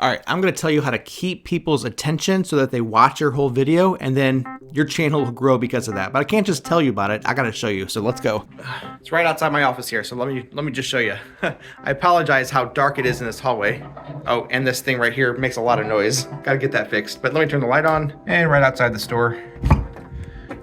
All right, I'm gonna tell you how to keep people's attention so that they watch your whole video, and then your channel will grow because of that. But I can't just tell you about it, I gotta show you, so let's go. It's right outside my office here, so let me just show you. I apologize how dark it is in this hallway. Oh, and this thing right here makes a lot of noise. Gotta get that fixed. But let me turn the light on, and right outside the store.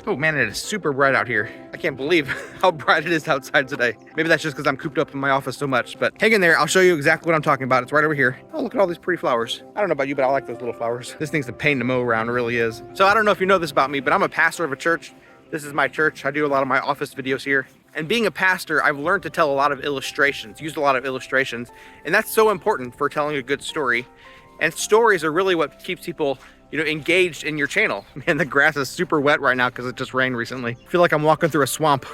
Oh man, it is super bright out here. I can't believe how bright it is outside today. Maybe that's just because I'm cooped up in my office so much, but hang in there. I'll show you exactly what I'm talking about. It's right over here. Oh, look at all these pretty flowers. I don't know about you, but I like those little flowers. This thing's a pain to mow around, it really is. So I don't know if you know this about me, but I'm a pastor of a church. This is my church. I do a lot of my office videos here. And being a pastor, I've learned to tell a lot of illustrations, used a lot of illustrations, and that's so important for telling a good story. And stories are really what keeps people engaged in your channel. Man, the grass is super wet right now because it just rained recently. I feel like I'm walking through a swamp.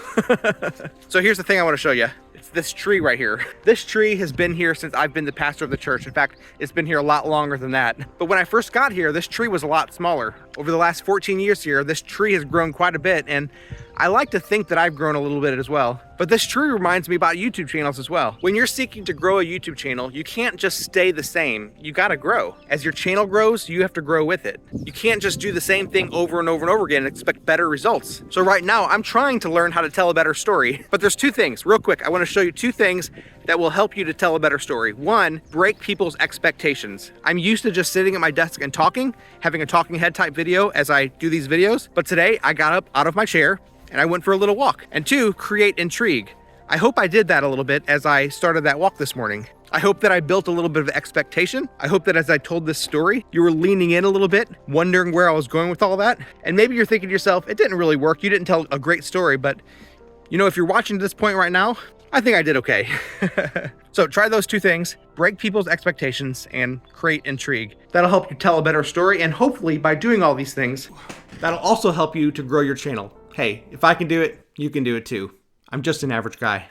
So here's the thing I want to show you. It's this tree right here. This tree has been here since I've been the pastor of the church. In fact, it's been here a lot longer than that. But when I first got here, this tree was a lot smaller. Over the last 14 years here, this tree has grown quite a bit, and I like to think that I've grown a little bit as well. But this tree reminds me about YouTube channels as well. When you're seeking to grow a YouTube channel, you can't just stay the same. You gotta grow. As your channel grows, you have to grow with it. You can't just do the same thing over and over and over again and expect better results. So right now, I'm trying to learn how to tell a better story. But there's two things, real quick. I wanna show you two things that will help you to tell a better story. One, break people's expectations. I'm used to just sitting at my desk and talking, having a talking head type video as I do these videos. But today, I got up out of my chair and I went for a little walk. And two, create intrigue. I hope I did that a little bit as I started that walk this morning. I hope that I built a little bit of expectation. I hope that as I told this story, you were leaning in a little bit, wondering where I was going with all that. And maybe you're thinking to yourself, it didn't really work. You didn't tell a great story, but if you're watching to this point right now, I think I did okay. So try those two things, break people's expectations and create intrigue. That'll help you tell a better story, and hopefully by doing all these things, that'll also help you to grow your channel. Hey, if I can do it, you can do it too. I'm just an average guy.